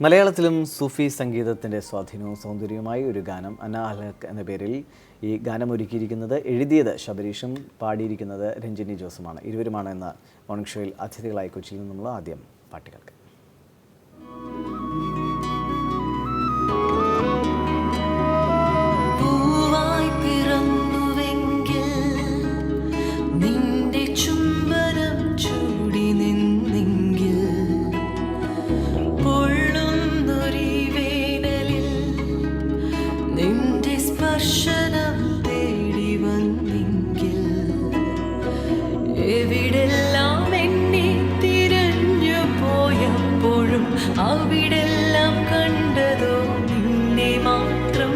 മലയാളത്തിലും സൂഫി സംഗീതത്തിൻ്റെ സ്വാധീനവും സൗന്ദര്യവുമായി ഒരു ഗാനം അന അൽഹഖ് എന്ന പേരിൽ ഈ ഗാനം ഒരുക്കിയിരിക്കുന്നത്, എഴുതിയത് ശബരീഷും, പാടിയിരിക്കുന്നത് രഞ്ജിനി ജോസുമാണ്. ഇരുവരുമാണ് എന്ന മോർണിംഗ് ഷോയിൽ അതിഥികളായി കൊച്ചിയിൽ നിന്നുള്ള ആദ്യം പാട്ടുകൾക്ക്. അവിടെല്ലാം കണ്ടതോ നിന്നെ മാത്രം,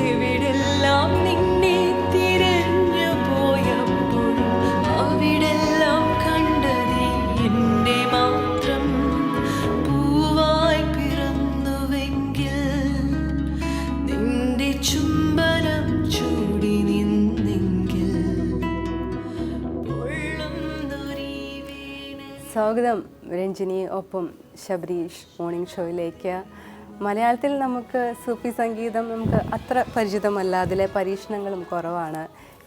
എവിടെല്ലാം നിന്നെ തിരഞ്ഞു പോയപ്പോഴും അവിടെല്ലാം കണ്ടതേ എന്നെ മാത്രം. പൂവായി പിറന്നുവെങ്കിൽ നിന്റെ ചുംബനം ചൂടി നിന്നെങ്കിൽ. സ്വാഗതം രഞ്ജിനി, ഒപ്പം ശബരീഷ് മോർണിംഗ് ഷോയിലേക്ക്. മലയാളത്തിൽ നമുക്ക് സൂഫി സംഗീതം നമുക്ക് അത്ര പരിചിതമല്ല, അതിലെ പരീക്ഷണങ്ങളും കുറവാണ്.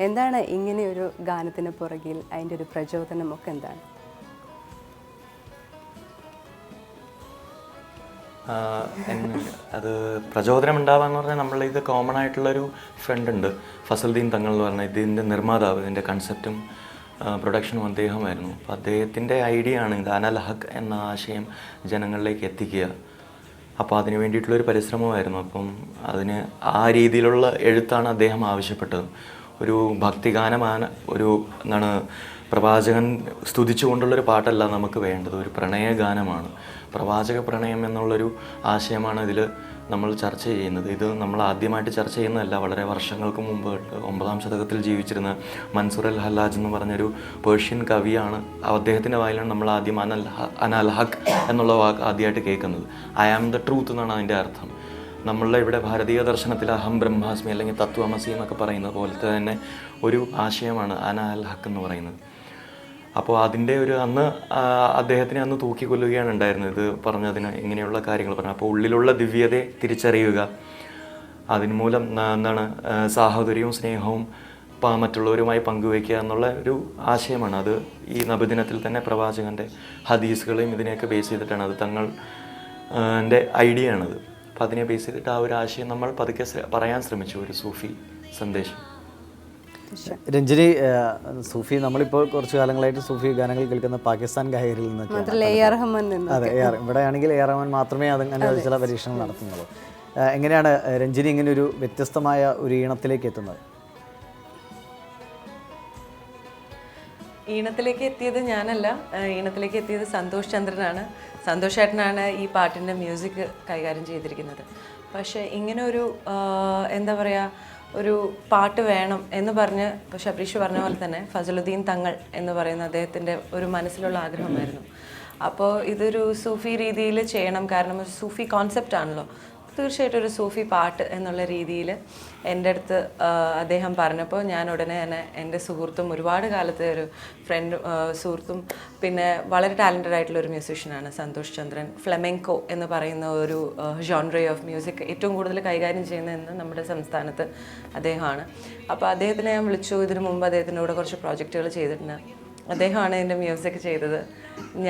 എന്താണ് ഇങ്ങനെയൊരു ഗാനത്തിന് പുറകിൽ അതിൻ്റെ ഒരു പ്രചോദനമൊക്കെ എന്താണ്? അത് പ്രചോദനം ഉണ്ടാവാന്ന് പറഞ്ഞാൽ നമ്മളിത് കോമൺ ആയിട്ടുള്ളൊരു ഫ്രണ്ട് ഉണ്ട്, ഫസലുദ്ദീൻ തങ്ങൾ എന്ന് പറഞ്ഞാൽ ഇതിൻ്റെ നിർമ്മാതാവ്, ഇതിൻ്റെ കൺസെപ്റ്റും പ്രൊഡക്ഷനും അദ്ദേഹമായിരുന്നു. അപ്പോൾ അദ്ദേഹത്തിൻ്റെ ഐഡിയ ആണ് ഇത് അന അൽഹഖ് എന്ന ആശയം ജനങ്ങളിലേക്ക് എത്തിക്കുക. അപ്പോൾ അതിന് വേണ്ടിയിട്ടുള്ളൊരു പരിശ്രമമായിരുന്നു. അപ്പം അതിന് ആ രീതിയിലുള്ള എഴുത്താണ് അദ്ദേഹം ആവശ്യപ്പെട്ടത്. ഒരു ഭക്തിഗാനമാണ്, ഒരു എന്താണ് പ്രവാചകൻ സ്തുതിച്ചുകൊണ്ടുള്ളൊരു പാട്ടല്ല നമുക്ക് വേണ്ടത്, ഒരു പ്രണയഗാനമാണ്. പ്രവാചക പ്രണയം എന്നുള്ളൊരു ആശയമാണ് ഇതിൽ നമ്മൾ ചർച്ച ചെയ്യുന്നത്. ഇത് നമ്മൾ ആദ്യമായിട്ട് ചർച്ച ചെയ്യുന്നതല്ല. വളരെ വർഷങ്ങൾക്ക് മുമ്പ് 9-ാം ശതകത്തിൽ ജീവിച്ചിരുന്ന മൻസൂർ അൽ ഹല്ലാജ് എന്ന് പറഞ്ഞൊരു പേർഷ്യൻ കവിയാണ്, അദ്ദേഹത്തിൻ്റെ വായിലാണ് നമ്മൾ ആദ്യം അന അൽഹഖ് എന്നുള്ള വാക്ക് ആദ്യമായിട്ട് കേൾക്കുന്നത്. ഐ ആം ദ ട്രൂത്ത് എന്നാണ് അതിൻ്റെ അർത്ഥം. നമ്മളുടെ ഇവിടെ ഭാരതീയ ദർശനത്തിൽ അഹം ബ്രഹ്മാസ്മി അല്ലെങ്കിൽ തത്വമസി എന്നൊക്കെ പറയുന്നത് പോലത്തെ തന്നെ ഒരു ആശയമാണ് അന അൽഹഖ് എന്ന് പറയുന്നത്. അപ്പോൾ അതിൻ്റെ ഒരു അന്ന് അദ്ദേഹത്തിനെ അന്ന് തൂക്കിക്കൊല്ലുകയാണ് ഉണ്ടായിരുന്നത്, ഇത് പറഞ്ഞതിന് ഇങ്ങനെയുള്ള കാര്യങ്ങൾ പറഞ്ഞു. അപ്പോൾ ഉള്ളിലുള്ള ദിവ്യതയെ തിരിച്ചറിയുക, അതിന് മൂലം എന്താണ് സാഹോദര്യവും സ്നേഹവും മറ്റുള്ളവരുമായി പങ്കുവയ്ക്കുക എന്നുള്ള ഒരു ആശയമാണ്. അത് ഈ നബിദിനത്തിൽ തന്നെ പ്രവാചകൻ്റെ ഹദീസുകളെയും ഇതിനെയൊക്കെ ബേസ് ചെയ്തിട്ടാണ്, അത് തങ്ങളുടെ ഐഡിയ ആണത്. അപ്പോൾ അതിനെ ബേസ് ചെയ്തിട്ട് ആ ഒരു ആശയം നമ്മൾ പതുക്കെ പറയാൻ ശ്രമിച്ചു, ഒരു സൂഫി സന്ദേശം. രഞ്ജിനി, സൂഫി നമ്മളിപ്പോൾ കുറച്ച് കാലങ്ങളായിട്ട് സൂഫി ഗാനങ്ങൾ കേൾക്കുന്ന പാകിസ്ഥാൻ ഗായകരിൽ നിന്നൊക്കെ. അതെ, ഇവിടെയാണെങ്കിൽ എ ആർ റഹ്മാൻ മാത്രമേ അങ്ങനെ ചില പരീക്ഷണങ്ങൾ നടത്തുന്നുള്ളൂ. എങ്ങനെയാണ് രഞ്ജിനി ഇങ്ങനെ ഒരു വ്യത്യസ്തമായ ഒരു ഈണത്തിലേക്ക് എത്തുന്നത്? ഈണത്തിലേക്ക് എത്തിയത് ഞാനല്ല, ഈണത്തിലേക്ക് എത്തിയത് സന്തോഷ് ചന്ദ്രനാണ്. സന്തോഷ് ചേട്ടനാണ് ഈ പാട്ടിൻ്റെ മ്യൂസിക് കൈകാര്യം ചെയ്തിരിക്കുന്നത്. പക്ഷേ ഇങ്ങനെ ഒരു എന്താ പറയുക, ഒരു പാട്ട് വേണം എന്ന് പറഞ്ഞ് ഇപ്പോൾ ശബരീഷ് പറഞ്ഞ പോലെ തന്നെ ഫസലുദ്ദീൻ തങ്ങൾ എന്ന് പറയുന്ന അദ്ദേഹത്തിൻ്റെ ഒരു മനസ്സിലുള്ള ആഗ്രഹമായിരുന്നു. അപ്പോൾ ഇതൊരു സൂഫി രീതിയിൽ ചെയ്യണം, കാരണം ഒരു സൂഫി കോൺസെപ്റ്റ് ആണല്ലോ. തീർച്ചയായിട്ടും ഒരു സൂഫി പാട്ട് എന്നുള്ള രീതിയിൽ എൻ്റെ അടുത്ത് അദ്ദേഹം പറഞ്ഞപ്പോൾ ഞാൻ ഉടനെ തന്നെ എൻ്റെ സുഹൃത്തും, ഒരുപാട് കാലത്തെ ഒരു സുഹൃത്തും, പിന്നെ വളരെ ടാലൻറ്റഡ് ആയിട്ടുള്ളൊരു മ്യൂസീഷ്യനാണ് സന്തോഷ് ചന്ദ്രൻ. ഫ്ലെമെങ്കോ എന്ന് പറയുന്ന ഒരു ജോൺറ ഓഫ് മ്യൂസിക് ഏറ്റവും കൂടുതൽ കൈകാര്യം ചെയ്യുന്നതെന്ന് നമ്മുടെ സംസ്ഥാനത്ത് അദ്ദേഹമാണ്. അപ്പോൾ അദ്ദേഹത്തിനെ ഞാൻ വിളിച്ചു. ഇതിനു മുമ്പ് അദ്ദേഹത്തിൻ്റെ കൂടെ കുറച്ച് പ്രോജക്റ്റുകൾ ചെയ്തിട്ടുണ്ട്. അദ്ദേഹമാണ് എൻ്റെ മ്യൂസിക് ചെയ്തത്.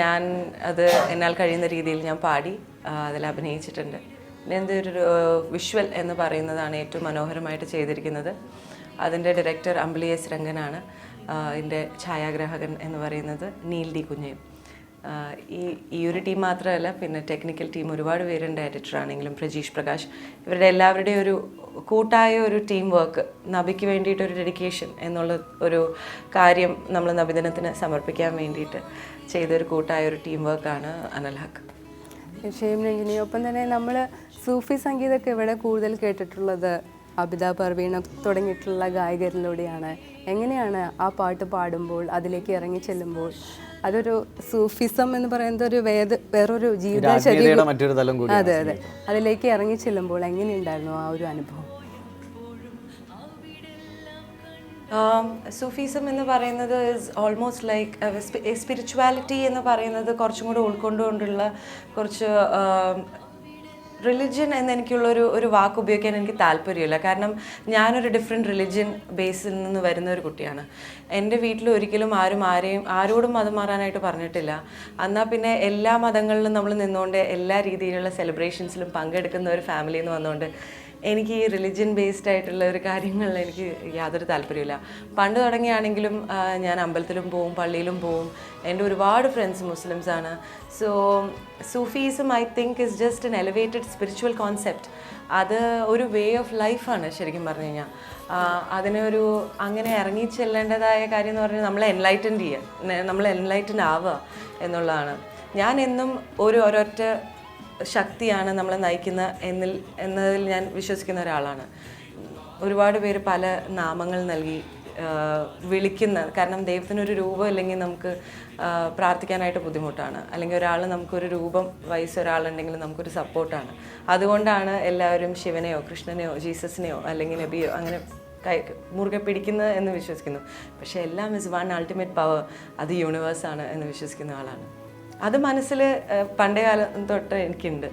ഞാൻ അത് എന്നാൽ കഴിയുന്ന രീതിയിൽ ഞാൻ പാടി അതിൽ അഭിനയിച്ചിട്ടുണ്ട്. എൻ്റെ ഒരു വിഷ്വൽ എന്ന് പറയുന്നതാണ് ഏറ്റവും മനോഹരമായിട്ട് ചെയ്തിരിക്കുന്നത്. അതിൻ്റെ ഡയറക്ടർ അമ്പിളി എസ് രംഗനാണ്. ഇതിൻ്റെ ഛായാഗ്രാഹകൻ എന്ന് പറയുന്നത് നീൽ ഡി കുഞ്ഞയും. ഈ ഒരു ടീം മാത്രമല്ല, പിന്നെ ടെക്നിക്കൽ ടീം ഒരുപാട് പേരുണ്ട്. എഡിറ്ററാണെങ്കിലും പ്രജീഷ് പ്രകാശ്, ഇവരുടെ എല്ലാവരുടെയും ഒരു കൂട്ടായ ഒരു ടീം വർക്ക്, നബിക്ക് വേണ്ടിയിട്ടൊരു ഡെഡിക്കേഷൻ എന്നുള്ള ഒരു കാര്യം നമ്മൾ നബിദിനത്തിന് സമർപ്പിക്കാൻ വേണ്ടിയിട്ട് ചെയ്തൊരു കൂട്ടായ ഒരു ടീം വർക്കാണ് അന അൽഹഖ്. തീർച്ചയായും രഞ്ജിനി, ഒപ്പം തന്നെ നമ്മൾ സൂഫി സംഗീതമൊക്കെ ഇവിടെ കൂടുതൽ കേട്ടിട്ടുള്ളത് അബിദ പർവീൺ തുടങ്ങിയിട്ടുള്ള ഗായകരിലൂടെയാണ്. എങ്ങനെയാണ് ആ പാട്ട് പാടുമ്പോൾ, അതിലേക്ക് ഇറങ്ങി ചെല്ലുമ്പോൾ, അതൊരു സൂഫിസം എന്ന് പറയുന്നത് ഒരു വേറൊരു ജീവിതശൈലി, അതെ അതെ, അതിലേക്ക് ഇറങ്ങി ചെല്ലുമ്പോൾ എങ്ങനെയുണ്ടായിരുന്നു ആ ഒരു അനുഭവം? സൂഫിസം എന്ന് പറയുന്നത് ഇസ് ഓൾമോസ്റ്റ് ലൈക്ക് സ്പിരിച്വാലിറ്റി എന്ന് പറയുന്നത് കുറച്ചും കൂടെ ഉൾക്കൊണ്ടുകൊണ്ടുള്ള കുറച്ച് റിലിജ്യൻ ഒരു വാക്ക് ഉപയോഗിക്കാൻ എനിക്ക് താല്പര്യമില്ല. കാരണം ഞാനൊരു ഡിഫറെൻറ്റ് റിലിജ്യൻ ബേസിൽ നിന്ന് വരുന്ന ഒരു കുട്ടിയാണ്. എൻ്റെ വീട്ടിൽ ഒരിക്കലും ആരോടും മതം മാറാനായിട്ട് പറഞ്ഞിട്ടില്ല. എന്നാൽ പിന്നെ എല്ലാ മതങ്ങളിലും നമ്മൾ നിന്നുകൊണ്ട് എല്ലാ രീതിയിലുള്ള സെലിബ്രേഷൻസിലും പങ്കെടുക്കുന്ന ഒരു ഫാമിലിയിൽ നിന്ന് വന്നുകൊണ്ട് എനിക്ക് ഈ റിലിജ്യൻ ബേസ്ഡ് ആയിട്ടുള്ള ഒരു കാര്യങ്ങളിൽ എനിക്ക് യാതൊരു താല്പര്യമില്ല. പണ്ട് തുടങ്ങിയാണെങ്കിലും ഞാൻ അമ്പലത്തിലും പോവും, പള്ളിയിലും പോവും. എൻ്റെ ഒരുപാട് ഫ്രണ്ട്സ് മുസ്ലിംസാണ്. So Sufism I think is just an elevated spiritual concept. അത് ഒരു വേ ഓഫ് ലൈഫാണ് ശരിക്കും പറഞ്ഞു കഴിഞ്ഞാൽ. അതിനൊരു അങ്ങനെ ഇറങ്ങി ചെല്ലേണ്ടതായ കാര്യം എന്ന് പറഞ്ഞാൽ നമ്മളെ എൻലൈറ്റൻ ആവുക എന്നുള്ളതാണ്. ഞാൻ എന്നും ഒരൊറ്റ ശക്തിയാണ് നമ്മളെ നയിക്കുന്ന എന്നതിൽ ഞാൻ വിശ്വസിക്കുന്ന ഒരാളാണ്. ഒരുപാട് പേര് പല നാമങ്ങൾ നൽകി വിളിക്കുന്ന, കാരണം ദൈവത്തിനൊരു രൂപം ഇല്ലെങ്കിൽ നമുക്ക് പ്രാർത്ഥിക്കാനായിട്ട് ബുദ്ധിമുട്ടാണ്. അല്ലെങ്കിൽ നമുക്കൊരു രൂപം വയസ്സ് ഒരാളുണ്ടെങ്കിൽ നമുക്കൊരു സപ്പോർട്ടാണ്. അതുകൊണ്ടാണ് എല്ലാവരും ശിവനെയോ കൃഷ്ണനെയോ ജീസസിനെയോ അല്ലെങ്കിൽ നബിയോ അങ്ങനെ മുറുകെ പിടിക്കുന്നത് എന്ന് വിശ്വസിക്കുന്നു. പക്ഷേ എല്ലാം ഇസ് വൺ അൾട്ടിമേറ്റ് പവർ, അത് യൂണിവേഴ്സാണ് എന്ന് വിശ്വസിക്കുന്ന ആളാണ്. അത് മനസ്സിൽ പണ്ടേ കാലം തൊട്ട് എനിക്കുണ്ട്.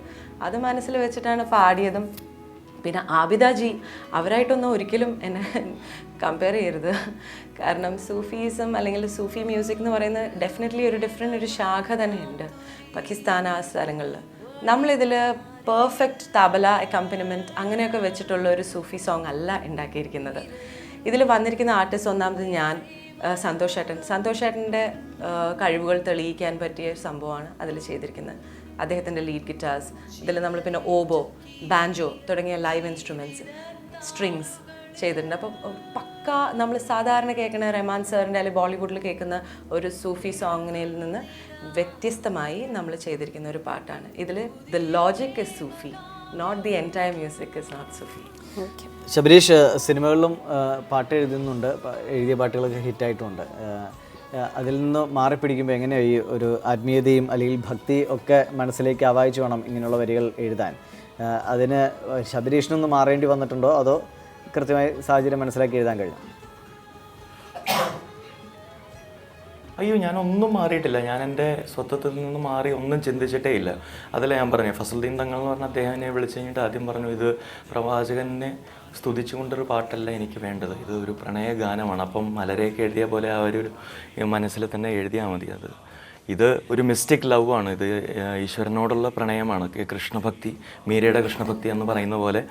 അത് മനസ്സിൽ വെച്ചിട്ടാണ് പാടിയതും. പിന്നെ ആബിദാജി അവരായിട്ടൊന്നും ഒരിക്കലും എന്നെ കമ്പയർ ചെയ്യരുത്. കാരണം സൂഫിസം അല്ലെങ്കിൽ സൂഫി മ്യൂസിക് എന്ന് പറയുന്നത് ഡെഫിനറ്റ്ലി ഒരു ശാഖ തന്നെയുണ്ട് പാകിസ്ഥാൻ ആ സ്ഥലങ്ങളിൽ. നമ്മളിതിൽ പെർഫെക്റ്റ് തബല അക്കംപനിമെൻറ്റ് അങ്ങനെയൊക്കെ വെച്ചിട്ടുള്ള ഒരു സൂഫി സോങ് അല്ല ഉണ്ടാക്കിയിരിക്കുന്നത്. ഇതിൽ വന്നിരിക്കുന്ന ആർട്ടിസ്റ്റ് ഒന്നാമത് ഞാൻ, സന്തോഷ് ഏട്ടൻ്റെ കഴിവുകൾ തെളിയിക്കാൻ പറ്റിയ സംഭവമാണ് അതിൽ ചെയ്തിരിക്കുന്നത്. അദ്ദേഹത്തിൻ്റെ ലീഡ് ഗിറ്റാർസ്, ഇതിൽ നമ്മൾ പിന്നെ ഓബോ, ബാൻജോ തുടങ്ങിയ ലൈവ് ഇൻസ്ട്രുമെൻറ്റ്സ്, സ്ട്രിങ്സ് ചെയ്തിട്ടുണ്ട്. അപ്പം പക്ക നമ്മൾ സാധാരണ കേൾക്കുന്ന റഹ്മാൻ സാറിൻ്റെ അല്ലെങ്കിൽ ബോളിവുഡിൽ കേൾക്കുന്ന ഒരു സൂഫി സോങ്ങിനിൽ നിന്ന് വ്യത്യസ്തമായി നമ്മൾ ചെയ്തിരിക്കുന്ന ഒരു പാട്ടാണ്. ഇതിൽ the logic is Sufi, not the entire music is not Sufi. Shabareesh സിനിമകളിലും പാട്ട് എഴുതുന്നുണ്ട്, എഴുതിയ പാട്ടുകളൊക്കെ ഹിറ്റായിട്ടുമുണ്ട്. അതിൽ നിന്ന് മാറിപ്പിടിക്കുമ്പോൾ എങ്ങനെയാണ് ഈ ഒരു ആത്മീയതയും അല്ലെങ്കിൽ ഭക്തി ഒക്കെ മനസ്സിലേക്ക് ആവാഹിച്ച് വേണം ഇങ്ങനെയുള്ള വരികൾ എഴുതാൻ? അതിന് ശബരീഷിനൊന്ന് മാറേണ്ടി വന്നിട്ടുണ്ടോ, അതോ കൃത്യമായി സാഹചര്യം മനസ്സിലാക്കി എഴുതാൻ കഴിഞ്ഞു? അയ്യോ, ഞാനൊന്നും മാറിയിട്ടില്ല. ഞാൻ എൻ്റെ സ്വത്വത്തിൽ നിന്ന് മാറി ഒന്നും ചിന്തിച്ചിട്ടേ ഇല്ല. അതല്ല ഞാൻ പറഞ്ഞു, ഫസലുദ്ദീൻ തങ്ങൾ എന്ന് പറഞ്ഞ അദ്ദേഹം എന്നെ വിളിച്ചു കഴിഞ്ഞിട്ട് ആദ്യം പറഞ്ഞു, ഇത് പ്രവാചകനെ സ്തുതിച്ചുകൊണ്ടൊരു പാട്ടല്ല എനിക്ക് വേണ്ടത്, ഇത് ഒരു പ്രണയ ഗാനമാണ്. അപ്പം മലരെയൊക്കെ എഴുതിയ പോലെ ആ ഒരു മനസ്സിൽ തന്നെ എഴുതിയാൽ മതി. ഇത് ഒരു മിസ്റ്റിക് ലവ് ആണ്, ഇത് ഈശ്വരനോടുള്ള പ്രണയമാണ്. കൃഷ്ണഭക്തി, മീരയുടെ കൃഷ്ണഭക്തി എന്ന് പറയുന്ന പോലെ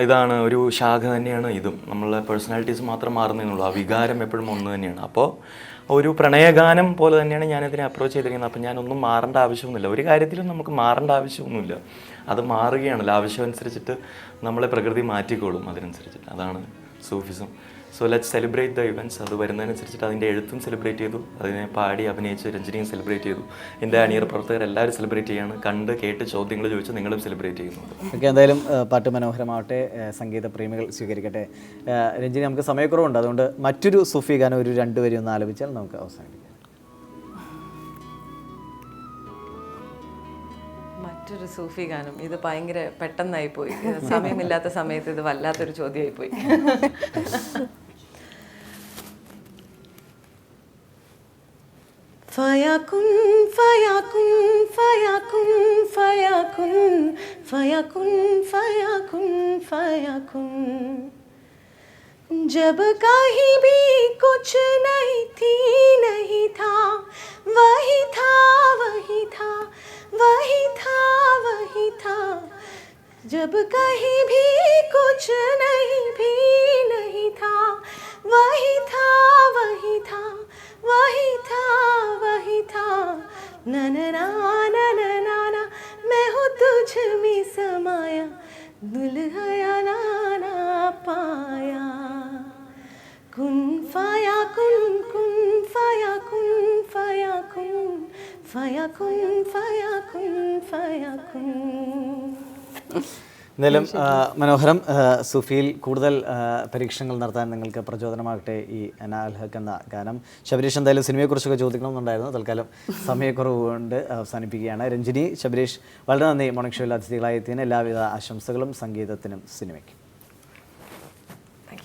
ഇതാണ് ഒരു ശാഖ തന്നെയാണ് ഇതും. നമ്മളെ പേഴ്സണാലിറ്റീസ് മാത്രം മാറുന്നതെന്നുള്ളൂ, ആ വികാരം എപ്പോഴും ഒന്ന് തന്നെയാണ്. അപ്പോൾ ഒരു പ്രണയഗാനം പോലെ തന്നെയാണ് ഞാനിതിനെ അപ്രോച്ച് ചെയ്തിരിക്കുന്നത്. അപ്പം ഞാനൊന്നും മാറേണ്ട ആവശ്യമൊന്നുമില്ല, ഒരു കാര്യത്തിലും നമുക്ക് മാറേണ്ട ആവശ്യമൊന്നുമില്ല. അത് മാറുകയാണല്ലോ, ആവശ്യം അനുസരിച്ചിട്ട് നമ്മളെ പ്രകൃതി മാറ്റിക്കോളും അതിനനുസരിച്ചിട്ട്. അതാണ് Sufism. So let's celebrate the events. അത് വരുന്നതിനനുസരിച്ചിട്ട് അതിൻ്റെ എഴുത്തും സെലിബ്രേറ്റ് ചെയ്തു, അതിനെ പാടി അഭിനയിച്ച് രഞ്ജിനിയും സെലിബ്രേറ്റ് ചെയ്തു, എൻ്റെ അണിയർ പ്രവർത്തകർ എല്ലാവരും സെലിബ്രേറ്റ് ചെയ്യാണ്. കണ്ട് കേട്ട് ചോദ്യങ്ങൾ ചോദിച്ച് നിങ്ങളും സെലിബ്രേറ്റ് ചെയ്യുന്നുണ്ട്. ഓക്കെ, എന്തായാലും പാട്ട് മനോഹരമാവട്ടെ, സംഗീത പ്രേമികൾ സ്വീകരിക്കട്ടെ. രഞ്ജിനി, നമുക്ക് സമയക്കുറവുണ്ട്, അതുകൊണ്ട് മറ്റൊരു സൂഫി ഗാനം ഒരു 2 വരി ഒന്ന് ആലപിച്ചാൽ നമുക്ക് അവസാനിപ്പിക്കാം. മറ്റൊരു സൂഫി ഗാനം, ഇത് ഭയങ്കര പെട്ടെന്നായി പോയി. സമയമില്ലാത്ത സമയത്ത് ഇത് വല്ലാത്തൊരു ചോദ്യമായി പോയി. ഫയകുൻ ഫയകുൻ ഫയകുൻ ഫയകുൻ ഫയകുൻ ഫയകുൻ ഫയകുൻ जब कहीं भी कुछ नहीं थी नहीं था, वही था वही था वही था वही था. जब कहीं भी कुछ नहीं भी नहीं था, वही था वही था वही था वही था. ना ना ना ना ना ना ना, मैं हूँ तुझ में समाया, दुल्हया ना ना पाया. कुन फाया कुन कुन फाया कुन फाया कुन फाया कुन फाया कुन फाया कुन. എന്തായാലും മനോഹരം. സൂഫിയിൽ കൂടുതൽ പരീക്ഷണങ്ങൾ നടത്താൻ നിങ്ങൾക്ക് പ്രചോദനമാകട്ടെ ഈ അനാൽ ഹക്ക് എന്ന ഗാനം. ശബരീഷ്, എന്തായാലും സിനിമയെക്കുറിച്ചൊക്കെ ചോദിക്കണമെന്നുണ്ടായിരുന്നു, തൽക്കാലം സമയക്കുറവ് കൊണ്ട് അവസാനിപ്പിക്കുകയാണ്. രഞ്ജിനി, ശബരീഷ്, വളരെ നന്ദി മോർണിംഗ് ഷോയിൽ അതിഥികളായി എത്തിയതിന്. എല്ലാവിധ ആശംസകളും സംഗീതത്തിനും സിനിമയ്ക്കും.